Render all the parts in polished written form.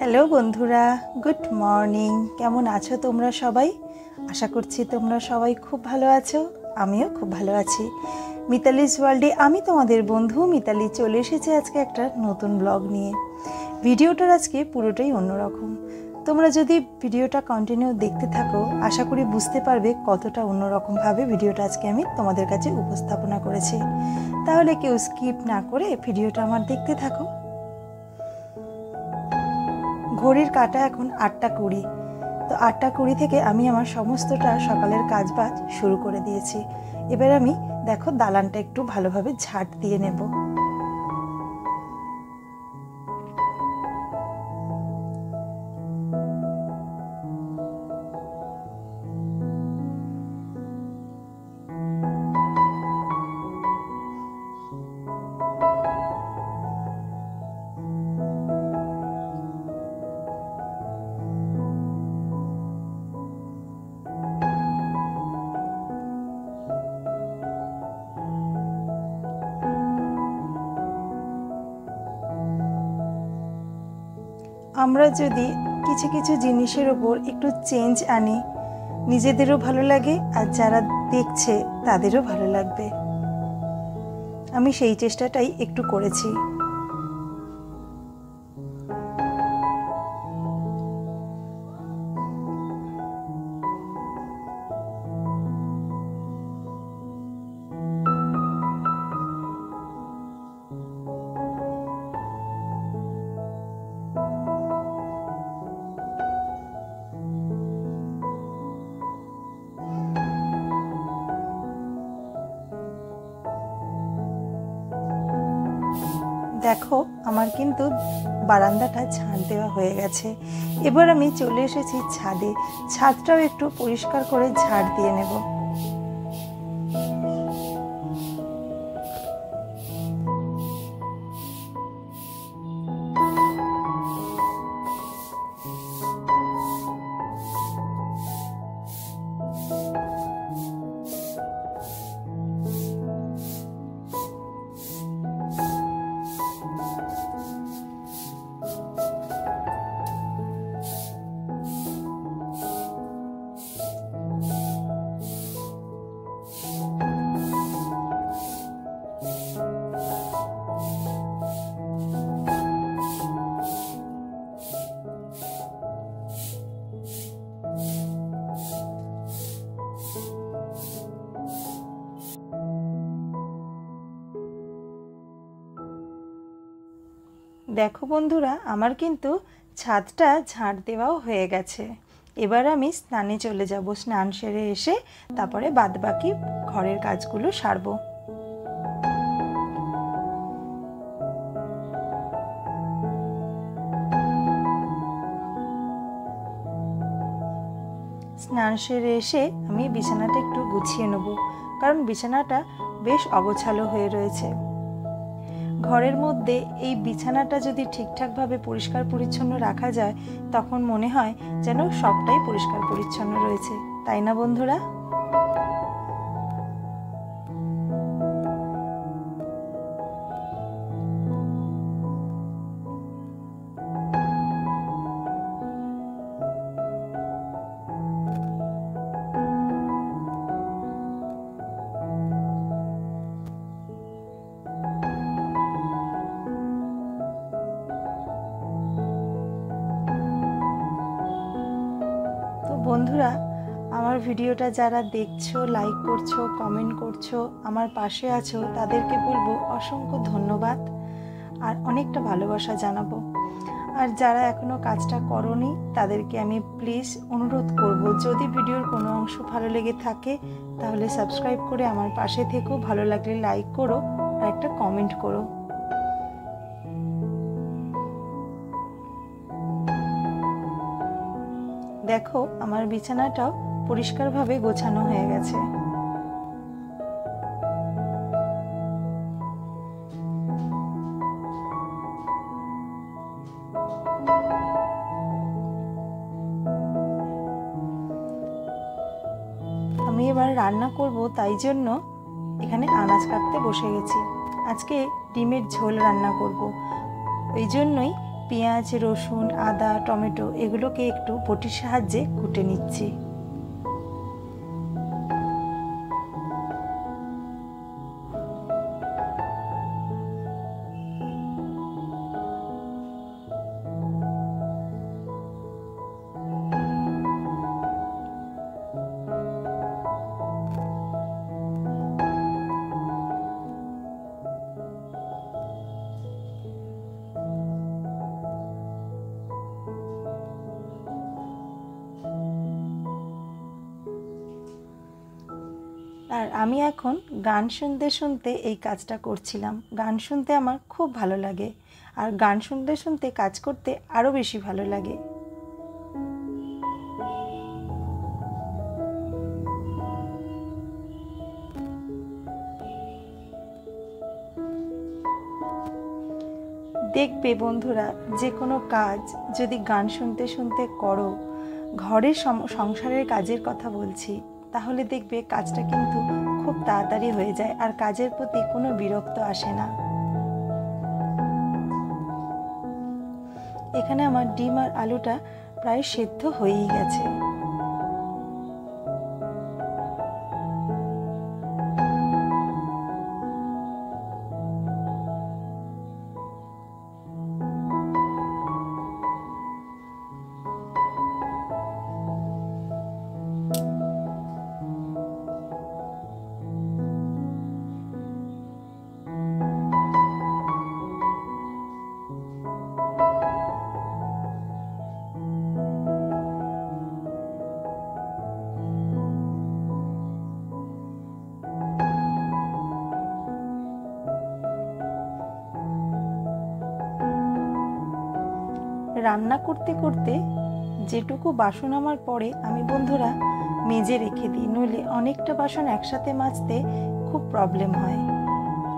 Hello বন্ধুরা, good morning. কেমন আছো তোমরা সবাই? আশা করছি তোমরা সবাই খুব ভালো আছো। আমিও খুব ভালো আছি। মিতালিস ওয়ার্ল্ডে আমি তোমাদের বন্ধু মিতালি চলে এসেছি আজকে একটা নতুন ব্লগ নিয়ে। ভিডিওটার আজকে পুরোটাই অন্যরকম। তোমরা যদি ভিডিওটা কন্টিনিউ দেখতে থাকো, আশা করি বুঝতে পারবে কতটা অন্যরকমভাবে ভিডিওটা আজকে আমি তোমাদের কাছে উপস্থাপনা করেছি। তাহলে কেউ স্কিপ না করে ভিডিওটা আমার দেখতে থাকো। ঘড়ির কাঁটা এখন 8:20। তো 8:20 থেকে আমি আমার সমস্তটা সকালের কাজবাজ শুরু করে দিয়েছি। এবার আমি দেখো দালানটা একটু ভালোভাবে ঝাঁট দিয়ে নেব। আমরা যদি কিছু কিছু জিনিসের ওপর একটু চেঞ্জ আনি, নিজেদেরও ভালো লাগে আর যারা দেখছে তাদেরও ভালো লাগবে। আমি সেই চেষ্টাটাই একটু করেছি। দেখো আমার কিন্তু বারান্দাটা ঝাঁট দেওয়া হয়ে গেছে। এবার আমি চলে এসেছি ছাদে। ছাদটাও একটু পরিষ্কার করে ঝাড় দিয়ে নেব। দেখো বন্ধুরা, আমার কিন্তু ছাদটা ঝাঁট দেওয়াও হয়ে গেছে। এবার আমি স্নানে চলে যাব। স্নান সেরে এসে তারপরে বাদবাকি ঘরের কাজগুলো সারবো। স্নান সেরে এসে আমি বিছানাটা একটু গুছিয়ে নেব, কারণ বিছানাটা বেশ অগোছালো হয়ে রয়েছে। ঘরের মধ্যে এই বিছানাটা যদি ঠিকঠাকভাবে পরিষ্কার পরিচ্ছন্ন রাখা যায়, তখন মনে হয় যেন সবটাই পরিষ্কার পরিচ্ছন্ন রয়েছে, তাই না বন্ধুরা? বন্ধুরা, আমার ভিডিওটা যারা দেখছো, লাইক করছো, কমেন্ট করছো, আমার পাশে আছো, তাদেরকে বলবো অসংখ্য ধন্যবাদ আর অনেকটা ভালোবাসা জানাবো। আর যারা এখনও কাজটা করোনি, তাদেরকে আমি প্লিজ অনুরোধ করব, যদি ভিডিওর কোনো অংশ ভালো লেগে থাকে তাহলে সাবস্ক্রাইব করে আমার পাশে থেকো। ভালো লাগলে লাইক করো আর একটা কমেন্ট করো। দেখো আমার বিছানাটাও পরিষ্কারভাবে গোছানো হয়ে গেছে। আমি এবার রান্না করব, তাই জন্য এখানে আনাজ কাটতে বসে গেছি। আজকে ডিমের ঝোল রান্না করব, ওই জন্যই পেঁয়াজ, রসুন, আদা, টমেটো এগুলোকে একটু বটির সাহায্যে কুটে নিচ্ছি। আর আমি এখন গান শুনতে শুনতে এই কাজটা করছিলাম। গান শুনতে আমার খুব ভালো লাগে, আর গান শুনতে শুনতে কাজ করতে আরও বেশি ভালো লাগে। দেখবে বন্ধুরা, যে কোনো কাজ যদি গান শুনতে শুনতে করো, ঘরের সংসারের কাজের কথা বলছি, তাহলে দেখবে কাজটা কিন্তু খুব তাড়াতাড়ি হয়ে যায় আর কাজের প্রতি কোনো বিরক্ত আসে না। এখানে আমার ডিম আর আলুটা প্রায় সেদ্ধ হয়েই গেছে। রান্না করতে করতে যেটুকু বাসন আমার পড়ে আমি বন্ধুরা মেজে রেখে দিই, নইলে অনেকটা বাসন একসাথে মাজতে খুব প্রবলেম হয়,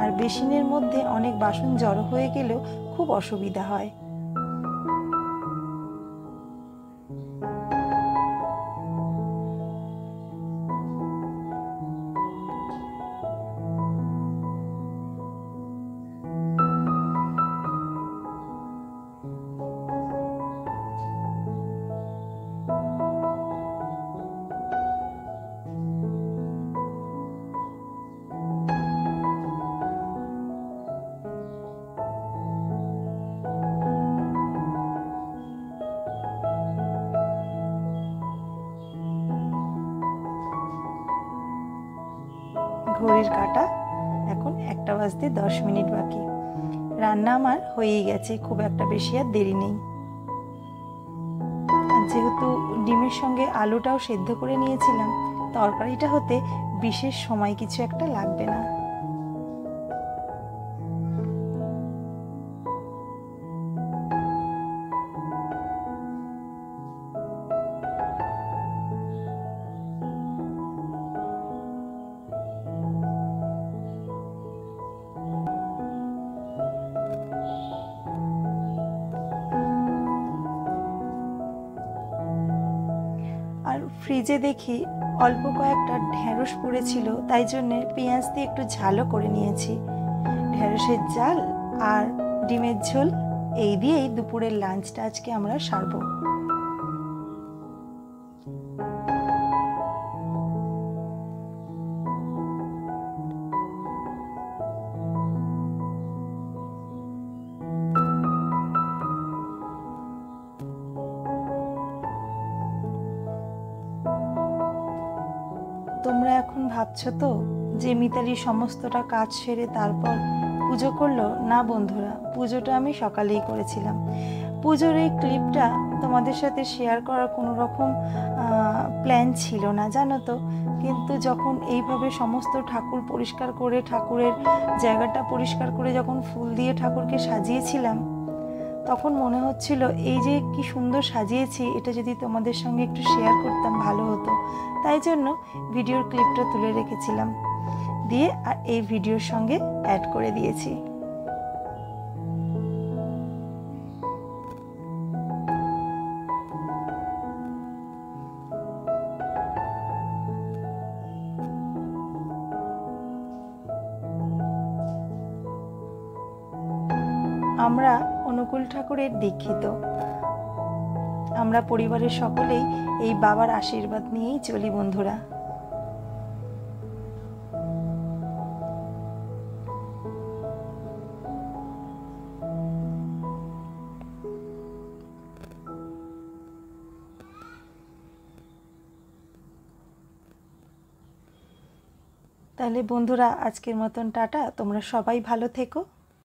আর বেসিনের মধ্যে অনেক বাসন জড়ো হয়ে গেলেও খুব অসুবিধা হয়। ঘড়ির কাঁটা এখন 1টা বাজতে 10 মিনিট বাকি। রান্না আমার হয়েই গেছে, খুব একটা বেশি আর দেরি নেই। যেহেতু ডিমের সঙ্গে আলুটাও সেদ্ধ করে নিয়েছিলাম, তরকারিটা হতে বিশেষ সময় কিছু একটা লাগবে না। আর ফ্রিজে দেখি অল্প কয়েকটা ঢেঁড়স পড়েছিল, তাই জন্যে পেঁয়াজ দিয়ে একটু ঝালও করে নিয়েছি। ঢেঁড়সের ঝাল আর ডিমের ঝোল এই দিয়েই দুপুরের লাঞ্চটা আজকে আমরা সারবো। তোমরা এখন ভাবছো তো যে মিতালি সমস্তটা কাজ সেরে তারপর পুজো করলো? না বন্ধুরা, পুজোটা আমি সকালেই করেছিলাম। পুজোর এই ক্লিপটা তোমাদের সাথে শেয়ার করার কোনো রকম প্ল্যান ছিল না, জানো তো। কিন্তু যখন এইভাবে সমস্ত ঠাকুর পরিষ্কার করে, ঠাকুরের জায়গাটা পরিষ্কার করে যখন ফুল দিয়ে ঠাকুরকে সাজিয়েছিলাম, তখন মনে হচ্ছিল এই যে কি সুন্দর সাজিয়েছি, এটা যদি তোমাদের সঙ্গে একটু শেয়ার করতাম ভালো হতো। তাই জন্য ভিডিওর ক্লিপটা তুলে রেখেছিলাম, দিয়ে আর এই ভিডিওর সঙ্গে অ্যাড করে দিয়েছি। আমরা অনুকূল ঠাকুরের দীক্ষিত। আমরা পরিবারের সকলেই এই বাবার আশীর্বাদ নিয়েই চলি বন্ধুরা। তাহলে বন্ধুরা আজকের মতন টাটা, তোমরা সবাই ভালো থেকো।